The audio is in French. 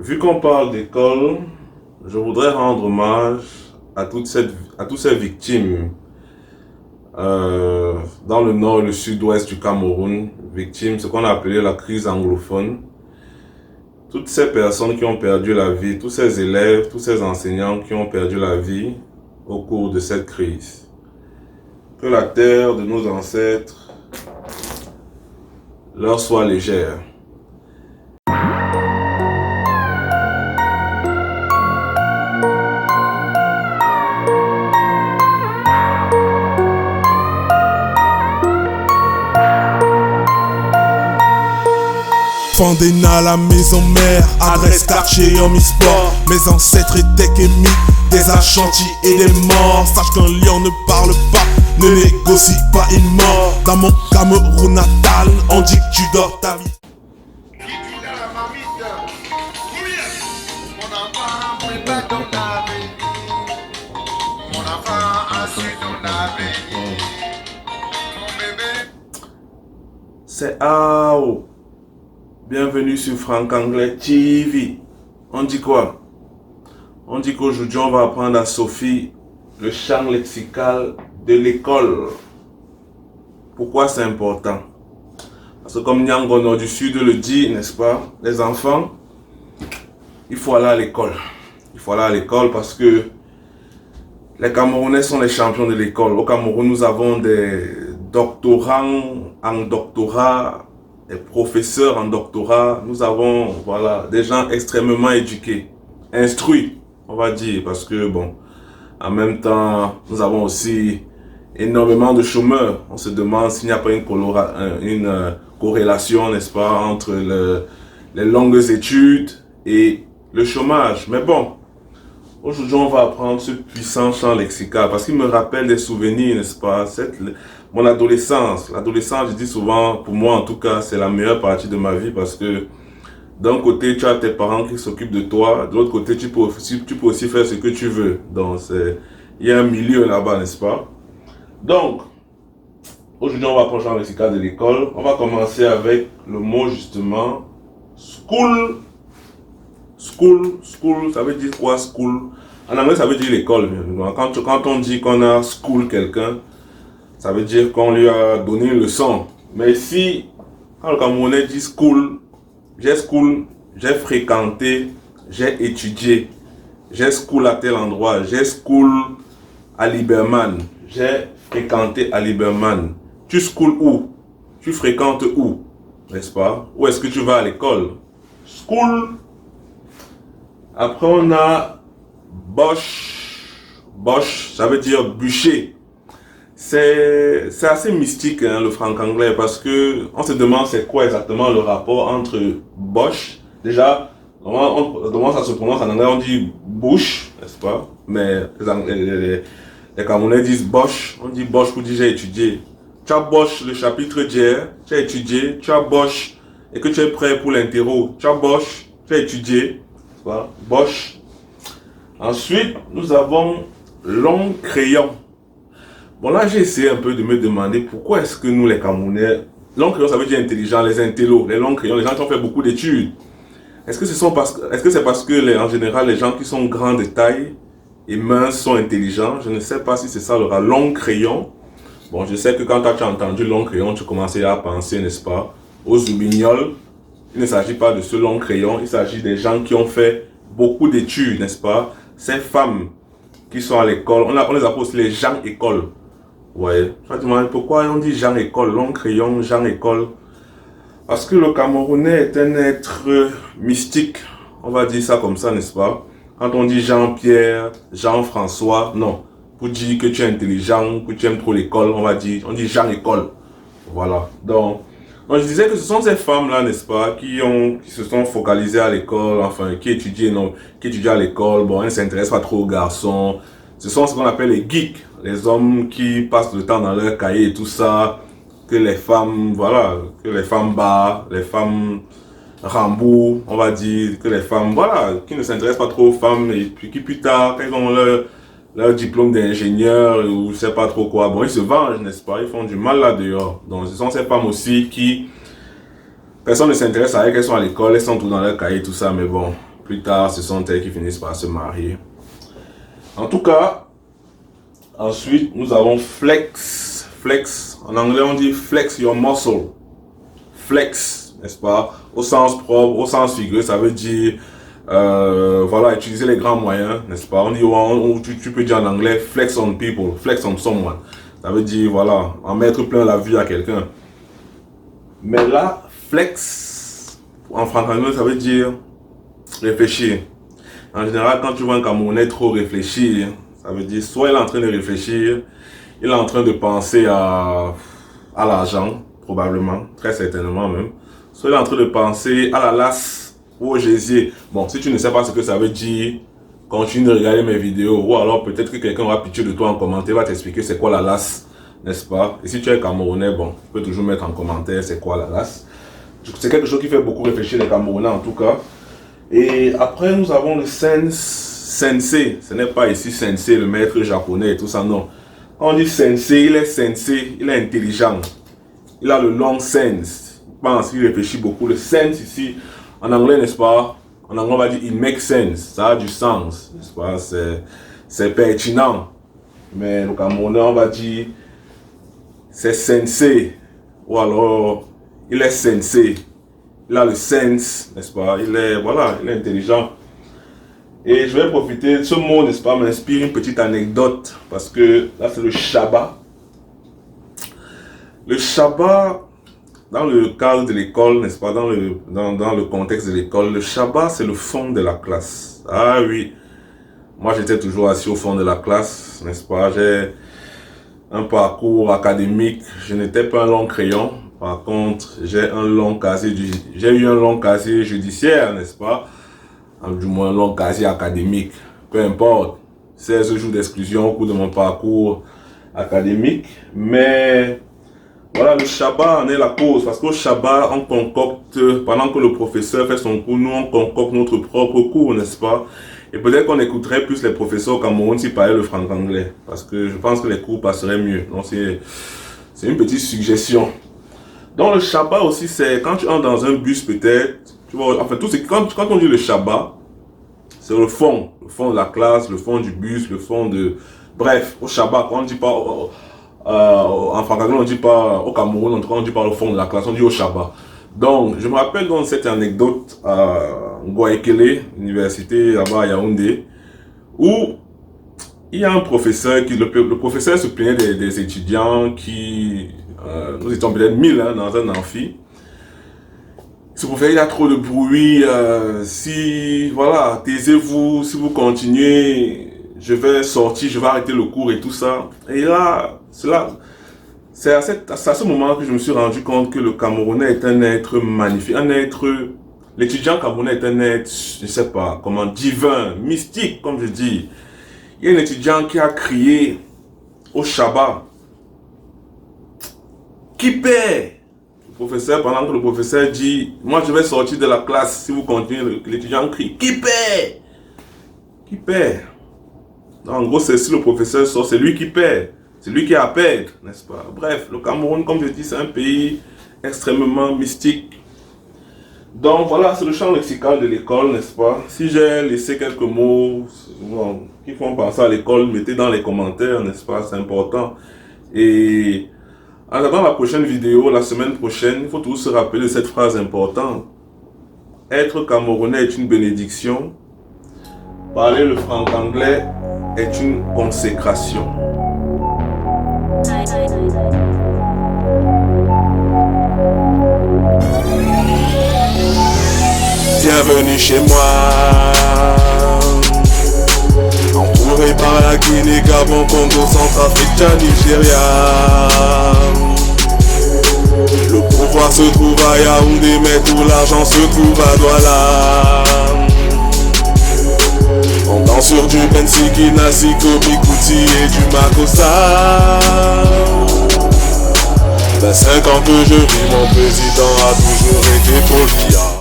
Vu qu'on parle d'école, je voudrais rendre hommage à toutes ces victimes dans le nord et le sud-ouest du Cameroun, victimes, ce qu'on a appelé la crise anglophone. Toutes ces personnes qui ont perdu la vie, tous ces élèves, tous ces enseignants qui ont perdu la vie au cours de cette crise. Que la terre de nos ancêtres leur soit légère. Fandena, la maison mère, adresse quartier omnisport. Mes ancêtres étaient kémis, des Ashanti et des morts. Sache qu'un lion ne parle pas, ne négocie pas une mort. Dans mon Cameroun natal, on dit que tu dors ta vie. C'est AO. Bienvenue sur Franck Anglais TV. On dit quoi? On dit qu'aujourd'hui on va apprendre à Sophie le champ lexical de l'école. Pourquoi c'est important? Parce que comme Nyangono du Sud le dit, n'est-ce pas? Les enfants, il faut aller à l'école. Il faut aller à l'école parce que les Camerounais sont les champions de l'école. Au Cameroun, nous avons des doctorants en doctorat, des professeurs en doctorat. Nous avons des gens extrêmement éduqués, instruits, on va dire, parce que bon, en même temps, nous avons aussi énormément de chômeurs. On se demande s'il n'y a pas une corrélation, n'est-ce pas, entre les longues études et le chômage. Mais bon, aujourd'hui, on va apprendre ce puissant champ lexical parce qu'il me rappelle des souvenirs, n'est-ce pas? Mon adolescence. L'adolescence, je dis souvent, pour moi en tout cas, c'est la meilleure partie de ma vie parce que d'un côté, tu as tes parents qui s'occupent de toi, de l'autre côté, tu peux aussi faire ce que tu veux. Donc, il y a un milieu là-bas, n'est-ce pas? Donc, aujourd'hui, on va apprendre le champ lexical de l'école. On va commencer avec le mot justement school. School, ça veut dire quoi school? En anglais, ça veut dire l'école. Quand on dit qu'on a school quelqu'un, ça veut dire qu'on lui a donné une leçon. Mais si, quand le Camerounais dit school, j'ai fréquenté, j'ai étudié, j'ai school à tel endroit, j'ai school à Liberman, j'ai fréquenté à Liberman. Tu school où? Tu fréquentes où? N'est-ce pas? Où est-ce que tu vas à l'école? School. Après, on a Bosch. Bosch, ça veut dire bûcher. C'est assez mystique, hein, le franc anglais, parce que on se demande c'est quoi exactement le rapport entre Bosch. Déjà, comment ça se prononce en anglais? On dit Bush, n'est-ce pas? Mais les Camerounais disent Bosch. On dit Bosch pour dire j'ai étudié. Tu as Bosch le chapitre d'hier, tu as étudié. Tu as Bosch et que tu es prêt pour l'interro. Tu as Bosch, tu as étudié. Voilà, Bosch. Ensuite, nous avons long crayon. Bon, là, j'ai essayé un peu de me demander pourquoi est-ce que nous, les Camerounais, long crayon, ça veut dire intelligent, les intellos, les longs crayons, les gens qui ont fait beaucoup d'études. Est-ce que c'est parce que, en général, les gens qui sont grands de taille et minces sont intelligents? Je ne sais pas si c'est ça le long crayon. Bon, je sais que quand tu as entendu long crayon, tu commençais à penser, n'est-ce pas, aux Zoubignols. Il ne s'agit pas de ce long crayon, il s'agit des gens qui ont fait beaucoup d'études, n'est-ce pas? Ces femmes qui sont à l'école, on les appelle aussi les gens école. Ouais, je me demande pourquoi on dit gens école, long crayon, gens école. Parce que le Camerounais est un être mystique, on va dire ça comme ça, n'est-ce pas? Quand on dit Jean-Pierre, Jean-François, non. Pour dire que tu es intelligent, que tu aimes trop l'école, on dit gens école. Voilà, donc je disais que ce sont ces femmes-là, n'est-ce pas, qui se sont focalisées à l'école, enfin, qui étudient à l'école. Bon, elles ne s'intéressent pas trop aux garçons. Ce sont ce qu'on appelle les geeks, les hommes qui passent le temps dans leur cahier et tout ça, que les femmes barrent, les femmes rembourent, on va dire, que les femmes, qui ne s'intéressent pas trop aux femmes et puis qui plus tard, quand ils ont leur diplôme d'ingénieur ou je sais pas trop quoi, bon, ils se vengent, n'est-ce pas, ils font du mal là dehors. Donc ce sont ces femmes aussi qui, personne ne s'intéresse à elles, elles sont à l'école, elles sont tout dans leur cahier, tout ça, mais bon, plus tard, ce sont elles qui finissent par se marier. En tout cas, ensuite, nous avons flex. Flex, en anglais, on dit flex your muscle. Flex, n'est-ce pas? Au sens propre, au sens figuré, ça veut dire, voilà, utiliser les grands moyens, n'est-ce pas? On dit, tu peux dire en anglais, flex on people, flex on someone. Ça veut dire, voilà, en mettre plein la vue à quelqu'un. Mais là, flex, en franc-anglais, ça veut dire réfléchir. En général, quand tu vois un Camerounais trop réfléchir, ça veut dire soit il est en train de réfléchir, il est en train de penser à l'argent, probablement, très certainement même. Soit il est en train de penser à la lasse ou au gésier. Bon, si tu ne sais pas ce que ça veut dire, continue de regarder mes vidéos. Ou alors peut-être que quelqu'un aura pitié de toi en commentaire, va t'expliquer c'est quoi la lasse, n'est-ce pas? Et si tu es Camerounais, bon, tu peux toujours mettre en commentaire c'est quoi la lasse. C'est quelque chose qui fait beaucoup réfléchir les Camerounais en tout cas. Et après, nous avons le sensei. Ce n'est pas ici sensei, le maître japonais et tout ça, non. On dit sensei, il est sensei, il est intelligent. Il a le long sense. Il pense, il réfléchit beaucoup. Le sense ici, en anglais, n'est-ce pas? En anglais, on va dire it makes sense. Ça a du sens, n'est-ce pas? C'est pertinent. Mais le Camerounais, on va dire c'est sensei. Ou alors, il est sensei. Il a le sense, n'est-ce pas? Il est, voilà, il est intelligent. Et je vais profiter de ce mot, n'est-ce pas, m'inspire une petite anecdote. Parce que là, c'est le Shabbat. Le Shabbat, dans le cadre de l'école, n'est-ce pas, dans le contexte de l'école, le Shabbat, c'est le fond de la classe. Ah oui, moi j'étais toujours assis au fond de la classe, n'est-ce pas? J'ai un parcours académique, je n'étais pas un long crayon. Par contre, j'ai eu un long casier judiciaire, n'est-ce pas? Du moins un long casier académique, peu importe. 16 jours d'exclusion au cours de mon parcours académique. Mais voilà, le Shabbat en est la cause. Parce qu'au Shabbat, on concocte, pendant que le professeur fait son cours, nous on concocte notre propre cours, n'est-ce pas? Et peut-être qu'on écouterait plus les professeurs au Cameroun s'ils parlaient le franc-anglais. Parce que je pense que les cours passeraient mieux. Donc c'est une petite suggestion. Dans le Shabbat aussi, c'est quand tu entres dans un bus peut-être, tu vois, enfin tout quand on dit le Shabbat, c'est le fond de la classe, le fond du bus, le fond de... Bref, au Shabbat, on ne dit pas, en français on ne dit pas, au Cameroun, en tout cas on ne dit pas le fond de la classe, on dit au Shabbat. Donc, je me rappelle dans cette anecdote à Ngouaekele, université là-bas à Yaoundé, où il y a un professeur, le professeur se plaignait des étudiants qui... nous étions peut-être 1000 hein, dans un amphi. Ce professeur, il y a trop de bruit. Si, voilà, taisez-vous, si vous continuez, je vais sortir, je vais arrêter le cours et tout ça. Et là, c'est à ce moment que je me suis rendu compte que le Camerounais est un être magnifique, l'étudiant camerounais est un être, je ne sais pas comment, divin, mystique, comme je dis. Il y a un étudiant qui a crié au Shabbat. Qui paie? Le professeur, pendant que le professeur dit, moi je vais sortir de la classe si vous continuez, l'étudiant crie, qui paie? Qui paie? En gros, c'est si le professeur sort, c'est lui qui paie. C'est lui qui a à perdre, n'est-ce pas? Bref, le Cameroun, comme je dis, c'est un pays extrêmement mystique. Donc voilà, c'est le champ lexical de l'école, n'est-ce pas? Si j'ai laissé quelques mots qui font penser à l'école, mettez dans les commentaires, n'est-ce pas? C'est important. Et en attendant la prochaine vidéo, la semaine prochaine, il faut toujours se rappeler de cette phrase importante. Être Camerounais est une bénédiction. Parler le franc-anglais est une consécration. Bienvenue chez moi. Entouré par la Guinée, Gabon, Congo, Centrafrique, Tchad, Nigeria. Le pouvoir se trouve à Yaoundé, mais tout l'argent se trouve à Douala. On danse sur du Bensiki, Nasiko, Bikouti et du Makossa. 25 ans que je vis, mon président a toujours été poli.